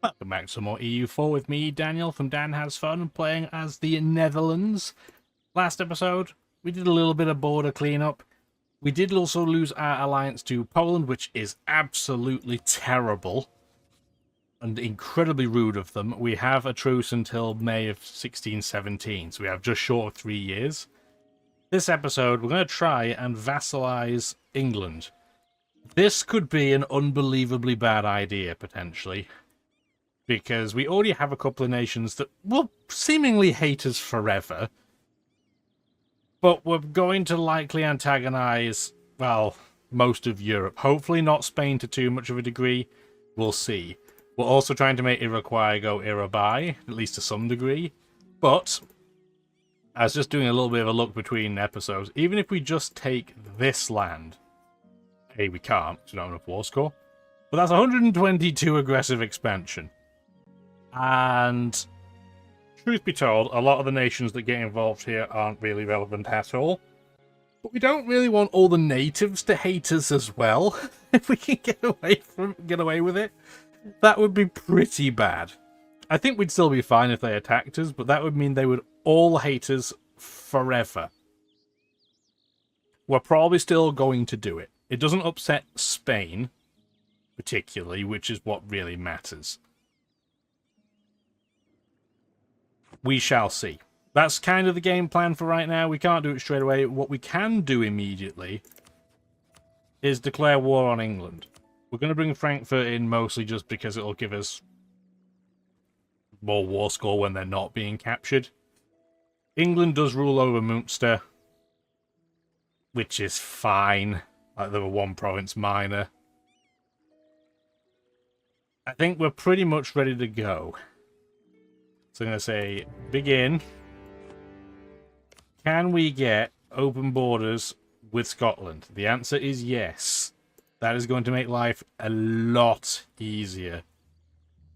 Welcome back to some more EU4 with me, Daniel from Dan Has Fun, playing as the Netherlands. Last episode, we did a little bit of border cleanup. We did also lose our alliance to Poland, which is absolutely terrible and incredibly rude of them. We have a truce until May of 1617, so we have just short of 3 years. This episode, we're going to try and vassalize England. This could be an unbelievably bad idea, potentially, because we already have a couple of nations that will seemingly hate us forever, but we're going to likely antagonize, well, most of Europe. Hopefully not Spain to too much of a degree. We'll see. We're also trying to make Iroquois go Irabai, at least to some degree. But I was just doing a little bit of a look between episodes. Even if we just take this land, hey, we can't, because we don't have enough war score. But that's 122 aggressive expansion. And truth be told, a lot of the nations that get involved here aren't really relevant at all. But we don't really want all the natives to hate us as well. If we can get away with it, that would be pretty bad. I think we'd still be fine if they attacked us, but that would mean they would all hate us forever. We're probably still going to do it. It doesn't upset Spain, particularly, which is what really matters. We shall see. That's kind of the game plan for right now. We can't do it straight away. What we can do immediately is declare war on England. We're going to bring Frankfurt in mostly just because it'll give us more war score when they're not being captured. England does rule over Munster, which is fine. Like, they were one province minor. I think we're pretty much ready to go. So I'm going to say, begin. Can we get open borders with Scotland? The answer is yes. That is going to make life a lot easier.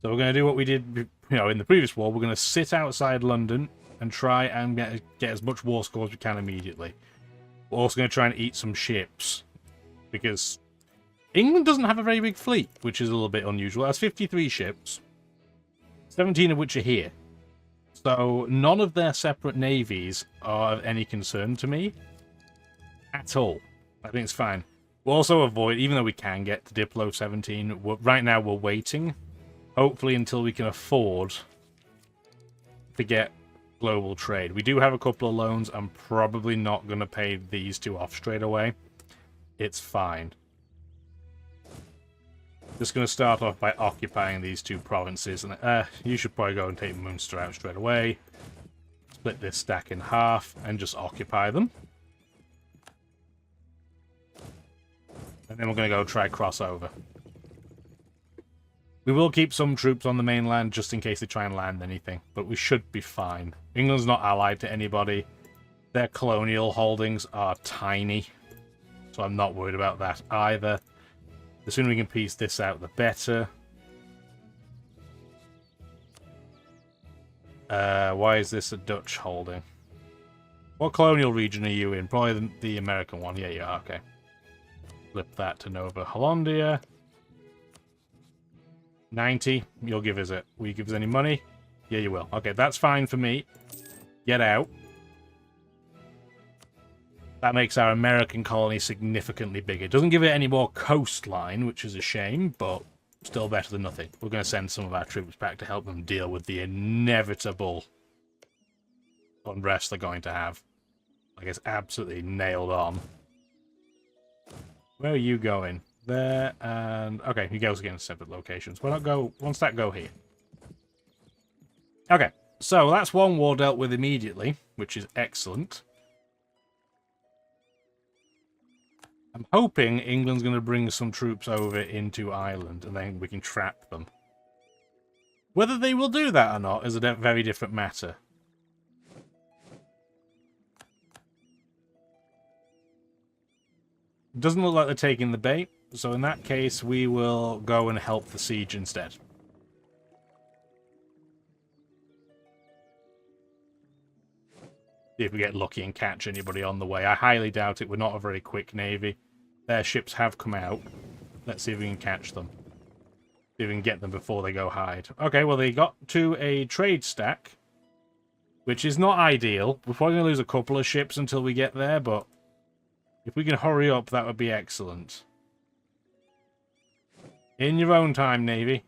So we're going to do what we did, in the previous war. We're going to sit outside London and try and get as much war score as we can immediately. We're also going to try and eat some ships, because England doesn't have a very big fleet, which is a little bit unusual. It has 53 ships, 17 of which are here. So none of their separate navies are of any concern to me at all. I think it's fine. We'll also avoid, even though we can get to Diplo 17, right now we're waiting, hopefully until we can afford to get global trade. We do have a couple of loans. I'm probably not going to pay these two off straight away. It's fine. Just going to start off by occupying these two provinces. And you should probably go and take Munster out straight away. Split this stack in half and just occupy them. And then we're going to go try crossover. We will keep some troops on the mainland just in case they try and land anything. But we should be fine. England's not allied to anybody. Their colonial holdings are tiny. So I'm not worried about that either. The sooner we can piece this out, the better. Why is this a Dutch holding? What colonial region are you in? Probably the American one. Yeah, you are. Okay. Flip that to Nova Hollandia. 90. You'll give us it. Will you give us any money? Yeah, you will. Okay, that's fine for me. Get out. That makes our American colony significantly bigger. It doesn't give it any more coastline, which is a shame, but still better than nothing. We're going to send some of our troops back to help them deal with the inevitable unrest they're going to have. Like, it's absolutely nailed on. Where are you going? There, and... okay, you guys are getting separate locations. Why not go... one stack go here. Okay, so that's one war dealt with immediately, which is excellent. I'm hoping England's going to bring some troops over into Ireland, and then we can trap them. Whether they will do that or not is a very different matter. Doesn't look like they're taking the bait, so in that case, we will go and help the siege instead. See if we get lucky and catch anybody on the way. I highly doubt it. We're not a very quick navy. Their ships have come out. Let's see if we can catch them. Even get them before they go hide. Okay, well, they got to a trade stack, which is not ideal. We're probably going to lose a couple of ships until we get there, but if we can hurry up, that would be excellent. In your own time, Navy.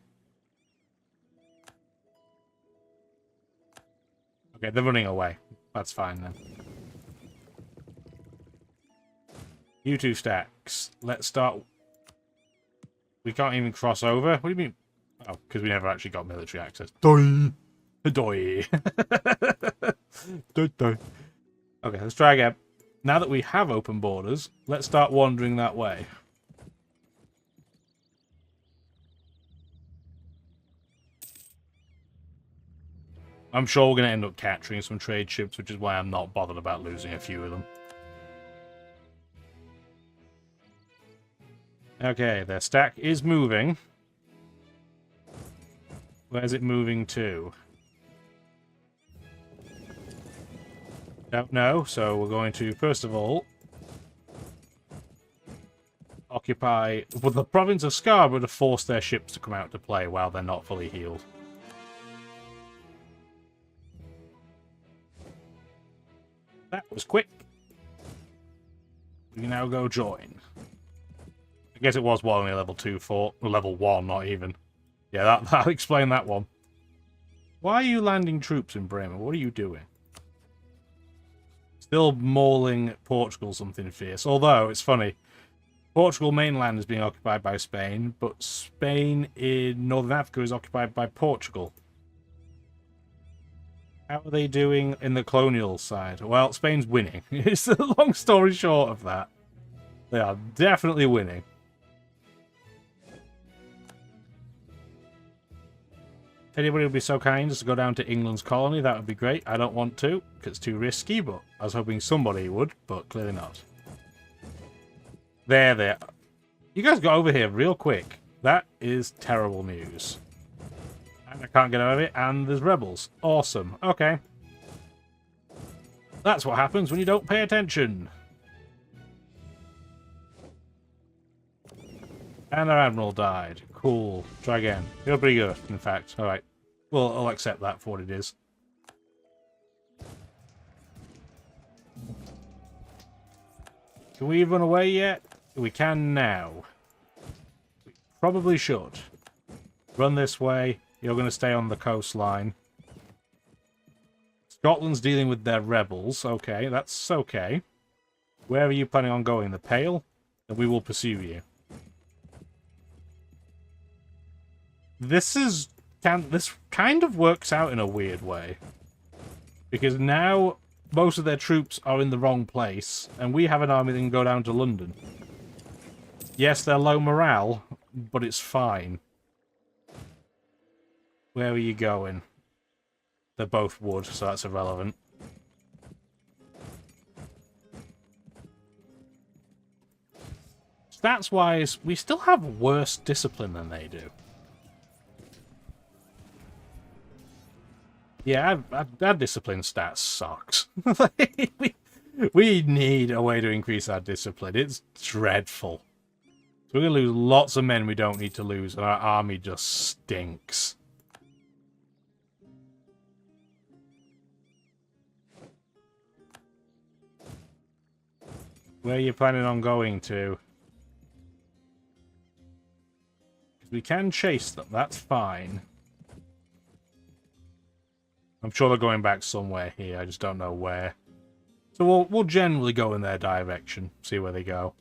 Okay, they're running away. That's fine, then. You two stacks. Let's start... We can't even cross over? What do you mean? Oh, because we never actually got military access. Doi! Doi! Doi, doi. Okay, let's try again. Now that we have open borders, let's start wandering that way. I'm sure we're going to end up capturing some trade ships, which is why I'm not bothered about losing a few of them. Okay, their stack is moving. Where's it moving to? Don't know, so we're going to, first of all, occupy... Well, the province of Scarborough to force their ships to come out to play while they're not fully healed. That was quick. We can now go join. I guess it was only level 2 fort, or level 1, not even. Yeah, that'll explain that one. Why are you landing troops in Bremen? What are you doing? Still mauling Portugal something fierce. Although, it's funny. Portugal mainland is being occupied by Spain, but Spain in Northern Africa is occupied by Portugal. How are they doing in the colonial side? Well, Spain's winning. It's the long story short of that. They are definitely winning. If anybody would be so kind as to go down to England's colony, that would be great. I don't want to, because it's too risky, but I was hoping somebody would, but clearly not. There. You guys got over here real quick. That is terrible news. And I can't get out of it, and there's rebels. Awesome. Okay. That's what happens when you don't pay attention. And our admiral died. Cool. Try again. You're pretty good, in fact. Alright. Well, I'll accept that for what it is. Can we run away yet? We can now. We probably should. Run this way. You're going to stay on the coastline. Scotland's dealing with their rebels. Okay, that's okay. Where are you planning on going? The Pale? Then we will pursue you. This kind of works out in a weird way. Because now most of their troops are in the wrong place, and we have an army that can go down to London. Yes, they're low morale, but it's fine. Where are you going? They're both wood, so that's irrelevant. Stats-wise, we still have worse discipline than they do. Yeah, our discipline stats sucks. We need a way to increase our discipline. It's dreadful. So we're going to lose lots of men we don't need to lose, and our army just stinks. Where are you planning on going to? We can chase them, that's fine. I'm sure they're going back somewhere here, I just don't know where. So we'll generally go in their direction, see where they go.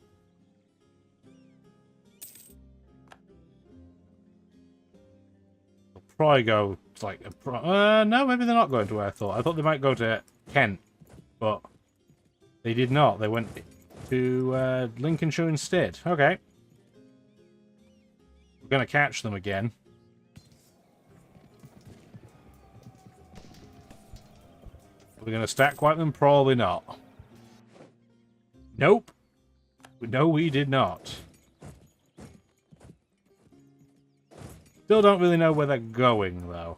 They'll probably go to like no, maybe they're not going to where I thought. I thought they might go to Kent, but they did not. They went to Lincolnshire instead. Okay. We're going to catch them again. We're going to stack wipe them? Probably not. Nope. No, we did not. Still don't really know where they're going, though.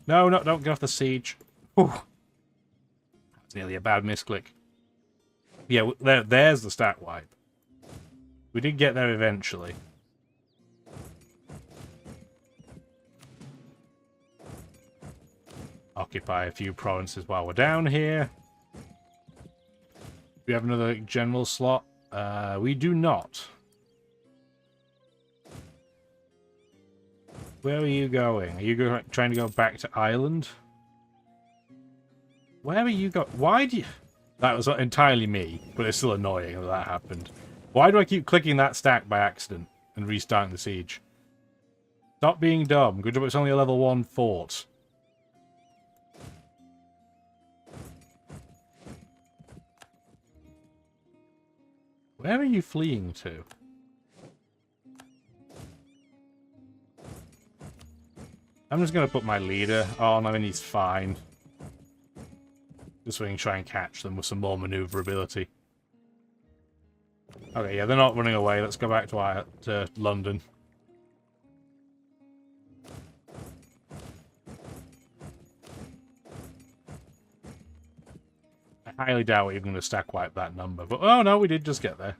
No, don't get off the siege. Whew. That's nearly a bad misclick. Yeah, there's the stat wipe. We did get there eventually. Occupy a few provinces while we're down here. We have another general slot. We do not. Where are you going? Are you trying to go back to Ireland? Where are you going? Why do you... That was entirely me, but it's still annoying that that happened. Why do I keep clicking that stack by accident and restarting the siege? Stop being dumb. Good job it's only a level 1 fort. Where are you fleeing to? I'm just going to put my leader on. I mean, he's fine. Just so we can try and catch them with some more maneuverability. Okay, yeah, they're not running away. Let's go back to London. I highly doubt we're going to stack wipe that number. But, oh no, we did just get there.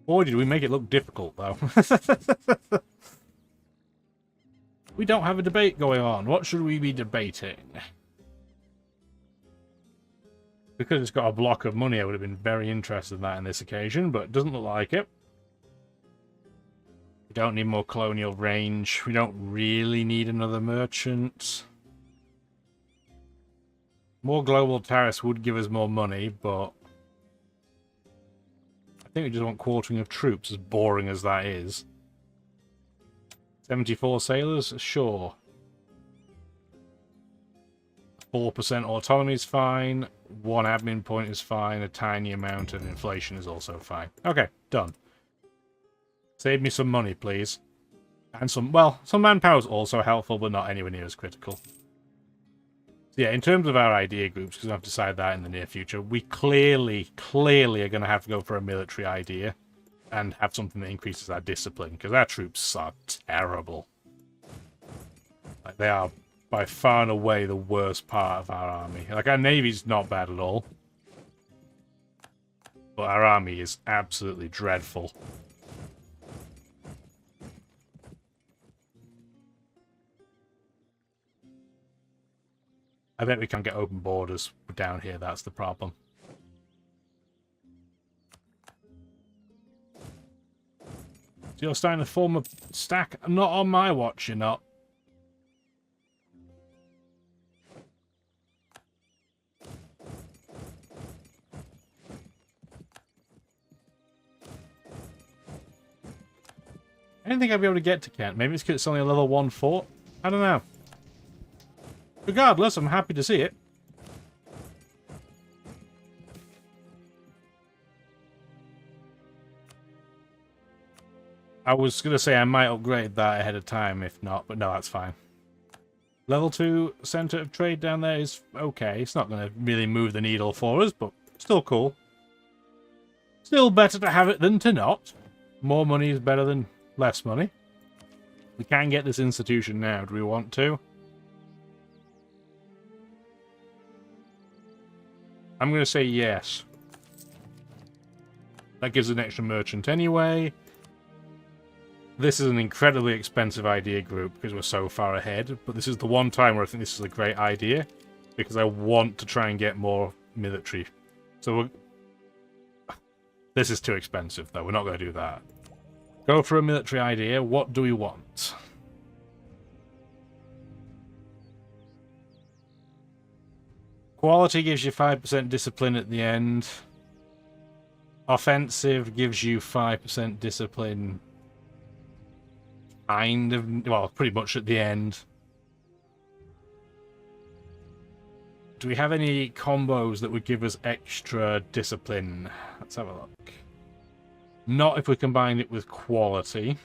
Boy, did we make it look difficult, though. We don't have a debate going on. What should we be debating? Because it's got a block of money, I would have been very interested in that on this occasion, but it doesn't look like it. We don't need more colonial range. We don't really need another merchant. More global tariffs would give us more money, but I think we just want quartering of troops, as boring as that is. 74 sailors? Sure. 4% autonomy is fine. 1 admin point is fine. A tiny amount of inflation is also fine. Okay, done. Save me some money, please. And some, well, some manpower is also helpful, but not anywhere near as critical. So yeah, in terms of our idea groups, because I've decided that in the near future, we clearly are going to have to go for a military idea and have something that increases our discipline, because our troops are terrible. Like, they are by far and away the worst part of our army. Like, our navy's not bad at all, but our army is absolutely dreadful. I bet we can't get open borders down here, that's the problem. So you're starting to form a stack? Not on my watch, you're not. I don't think I'd be able to get to Kent. Maybe it's because it's only a level 1 fort? I don't know. Regardless, I'm happy to see it. I was going to say I might upgrade that ahead of time if not, but no, that's fine. Level 2 Centre of Trade down there is okay. It's not going to really move the needle for us, but still cool. Still better to have it than to not. More money is better than less money. We can get this institution now. Do we want to? I'm going to say yes. That gives an extra merchant anyway. This is an incredibly expensive idea group because we're so far ahead, but this is the one time where I think this is a great idea because I want to try and get more military. So this is too expensive, though. We're not going to do that. Go for a military idea. What do we want? Quality gives you 5% discipline at the end. Offensive gives you 5% discipline. Kind of, well, pretty much at the end. Do we have any combos that would give us extra discipline? Let's have a look. Not if we combine it with quality.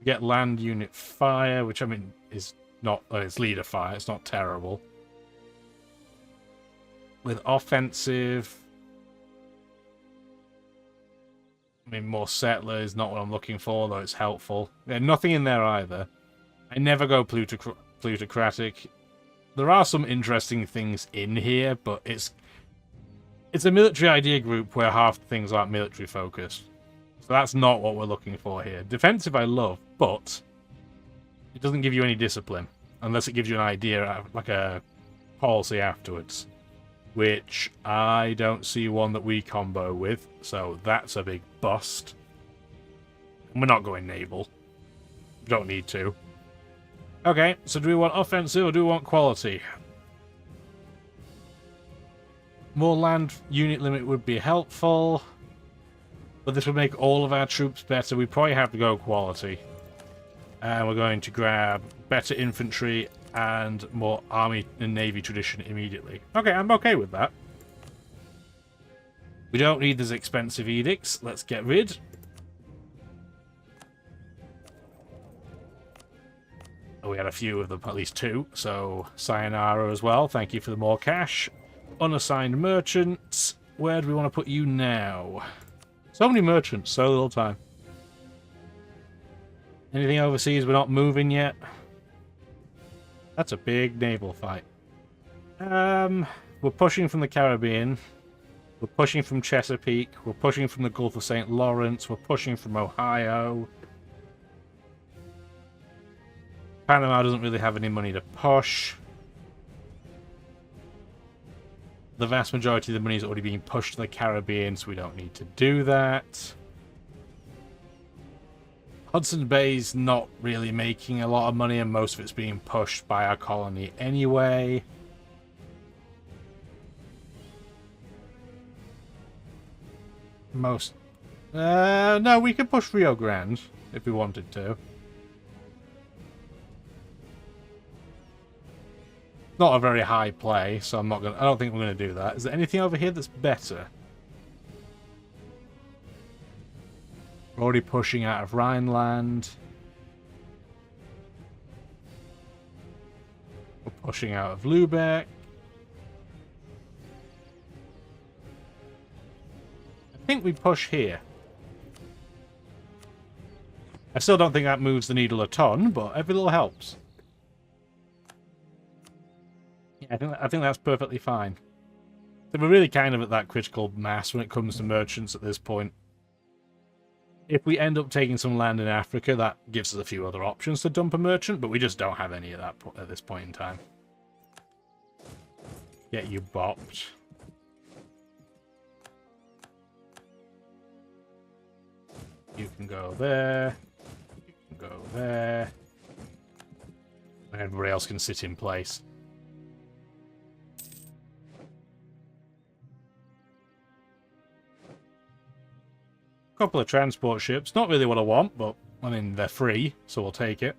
Get land unit fire, which I mean is not, it's leader fire, it's not terrible. With offensive, I mean, more settler is not what I'm looking for, though it's helpful. Yeah, nothing in there either. I never go plutocratic. There are some interesting things in here, but it's It's a military idea group where half the things aren't military focused. So that's not what we're looking for here. Defensive I love, but it doesn't give you any discipline. Unless it gives you an idea, like a policy afterwards. Which I don't see one that we combo with. So that's a big bust. We're not going naval. Don't need to. Okay, so do we want offensive or do we want quality? More land unit limit would be helpful. But this would make all of our troops better. We probably have to go quality. And we're going to grab better infantry and more army and navy tradition immediately. Okay, I'm okay with that. We don't need these expensive edicts. Let's get rid. Oh, we had a few of them, at least 2. So, sayonara as well. Thank you for the more cash. Unassigned merchants. Where do we want to put you now? So many merchants, so little time. Anything overseas we're not moving yet? That's a big naval fight. We're pushing from the Caribbean. We're pushing from Chesapeake. We're pushing from the Gulf of St. Lawrence. We're pushing from Ohio. Panama doesn't really have any money to push. The vast majority of the money is already being pushed to the Caribbean, so we don't need to do that. Hudson Bay's not really making a lot of money, and most of it's being pushed by our colony anyway. No, we could push Rio Grande if we wanted to. Not a very high play, so I don't think we're gonna do that. Is there anything over here that's better? We're already pushing out of Rhineland. We're pushing out of Lubeck. I think we push here. I still don't think that moves the needle a ton, but every little helps. I think that's perfectly fine. So we're really kind of at that critical mass when it comes to merchants at this point. If we end up taking some land in Africa, that gives us a few other options to dump a merchant, but we just don't have any of that at this point in time. Get you bopped. You can go there. You can go there. And everybody else can sit in place. Couple of transport ships. Not really what I want, but I mean, they're free, so we'll take it.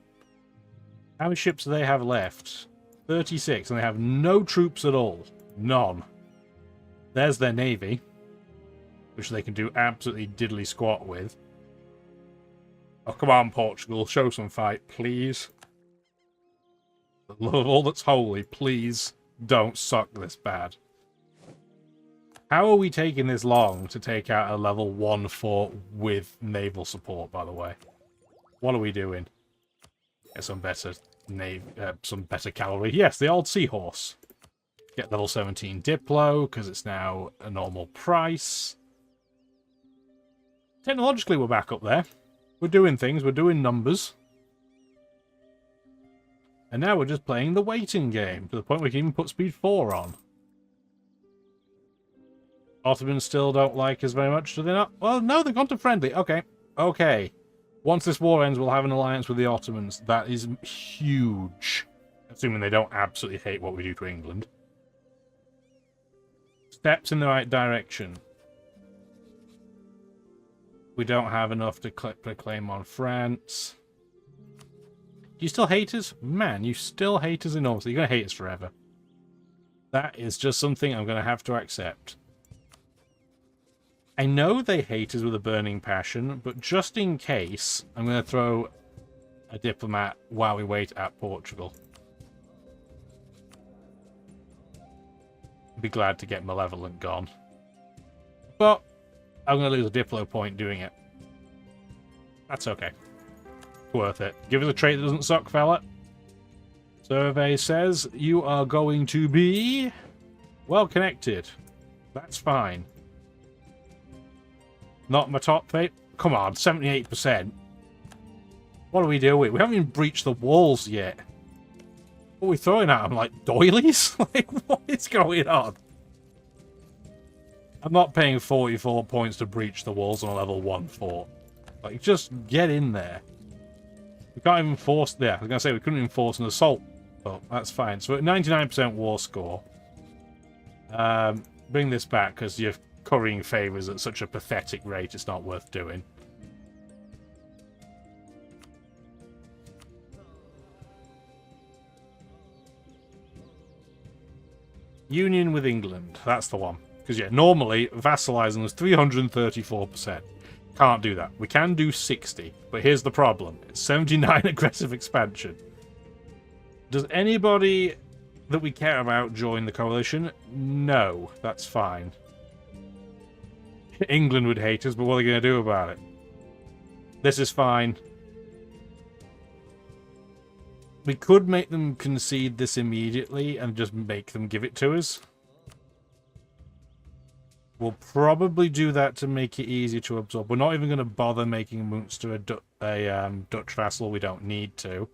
How many ships do they have left? 36, and they have no troops at all. None. There's their navy, which they can do absolutely diddly squat with. Oh, come on, Portugal. Show some fight, please. For the love of all that's holy, please don't suck this bad. How are we taking this long to take out a level 1 fort with naval support, by the way? What are we doing? Get some better cavalry. Yes, the old seahorse. Get level 17 Diplo, because it's now a normal price. Technologically, we're back up there. We're doing things, we're doing numbers. And now we're just playing the waiting game, to the point we can even put speed 4 on. Ottomans still don't like us very much, do they not? Well, no, they've gone to friendly. Okay. Okay. Once this war ends, we'll have an alliance with the Ottomans. That is huge. Assuming they don't absolutely hate what we do to England. Steps in the right direction. We don't have enough to proclaim on France. Do you still hate us? Man, you still hate us enormously. You're going to hate us forever. That is just something I'm going to have to accept. I know they hate us with a burning passion, but just in case, I'm going to throw a diplomat while we wait at Portugal. Be glad to get Malevolent gone. But I'm going to lose a Diplo point doing it. That's okay. Worth it. Give us a trait that doesn't suck, fella. Survey says you are going to be well connected. That's fine. Not my top fate. Come on, 78%. What are we doing? We haven't even breached the walls yet. What are we throwing at them? Like doilies? Like, what is going on? I'm not paying 44 points to breach the walls on a level 1 fort. Like, just get in there. We can't even force... Yeah, I was going to say we couldn't even force an assault. But that's fine. So at 99% war score. Bring this back, because you're currying favours at such a pathetic rate, it's not worth doing. Union with England. That's the one. Because, yeah, normally, vassalising was 334%. Can't do that. We can do 60. But here's the problem. It's 79 aggressive expansion. Does anybody that we care about join the coalition? No. That's fine. England would hate us, but what are they going to do about it? This is fine. We could make them concede this immediately and just make them give it to us. We'll probably do that to make it easier to absorb. We're not even going to bother making Munster a Dutch vassal. We don't need to.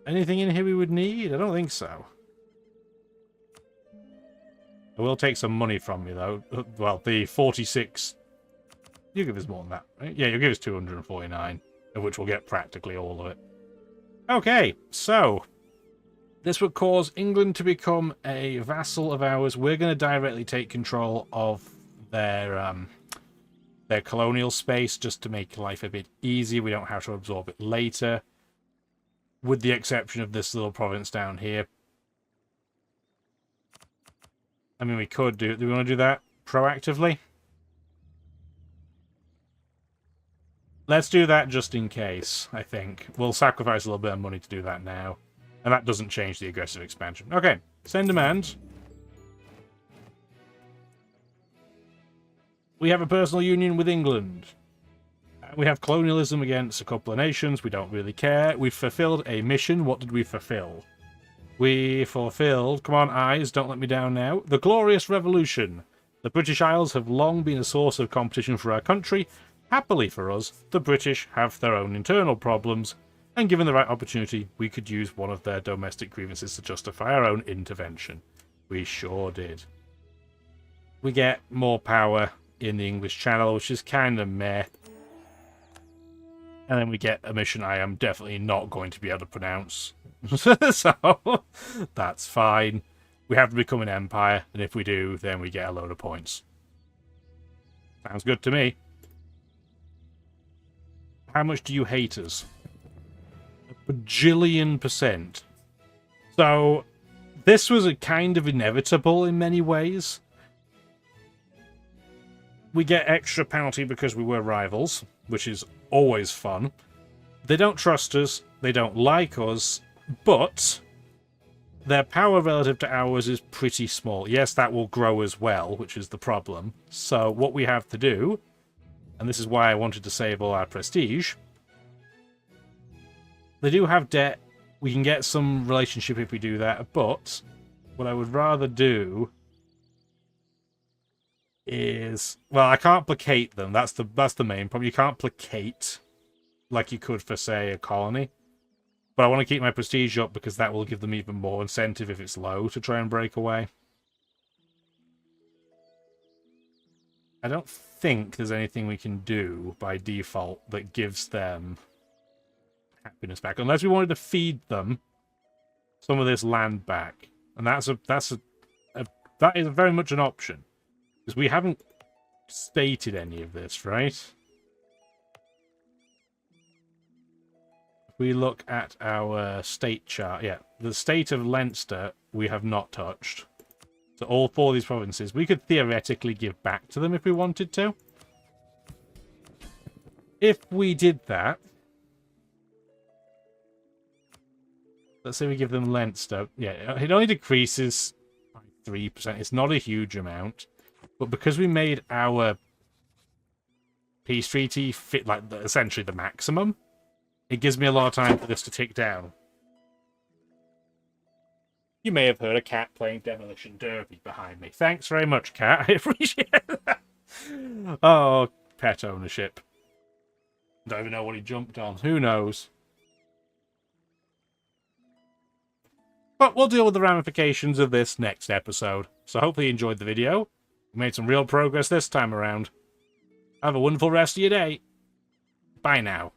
Anything in here we would need? I don't think so. I will take some money from you, though. Well, the 46... You give us more than that, right? Yeah, you'll give us 249, of which we'll get practically all of it. Okay, so... This would cause England to become a vassal of ours. We're going to directly take control of their colonial space just to make life a bit easier. We don't have to absorb it later. With the exception of this little province down here. I mean, we could do... Do we want to do that proactively? Let's do that just in case, I think. We'll sacrifice a little bit of money to do that now. And that doesn't change the aggressive expansion. Okay, send demand. We have a personal union with England. We have colonialism against a couple of nations. We don't really care. We've fulfilled a mission. What did we fulfill? We fulfilled... Come on, eyes, don't let me down now. The Glorious Revolution. The British Isles have long been a source of competition for our country. Happily for us, the British have their own internal problems. And given the right opportunity, we could use one of their domestic grievances to justify our own intervention. We sure did. We get more power in the English Channel, which is kind of meh. And then we get a mission I am definitely not going to be able to pronounce. So, that's fine. We have to become an empire, and if we do, then we get a load of points. Sounds good to me. How much do you hate us? A bajillion %. So, this was a kind of inevitable in many ways. We get extra penalty because we were rivals, which is always fun. They don't trust us, they don't like us, but their power relative to ours is pretty small. Yes, that will grow as well, which is the problem. So what we have to do, and this is why I wanted to save all our prestige, they do have debt. We can get some relationship if we do that, but what I would rather do is... Well, I can't placate them. That's the main problem. You can't placate like you could for, say, a colony. But I want to keep my prestige up because that will give them even more incentive if it's low to try and break away. I don't think there's anything we can do by default that gives them happiness back, unless we wanted to feed them some of this land back, and that is very much an option because we haven't stated any of this, right? If we look at our state chart, yeah, the state of Leinster we have not touched. So all 4 of these provinces we could theoretically give back to them if we wanted to. If we did that, let's say we give them Leinster. Yeah, it only decreases by 3%. It's not a huge amount. But because we made our peace treaty fit like essentially the maximum, it gives me a lot of time for this to tick down. You may have heard a cat playing Demolition Derby behind me. Thanks very much, cat. I appreciate that. Oh, pet ownership. Don't even know what he jumped on. Who knows? But we'll deal with the ramifications of this next episode. So hopefully you enjoyed the video. We made some real progress this time around. Have a wonderful rest of your day. Bye now.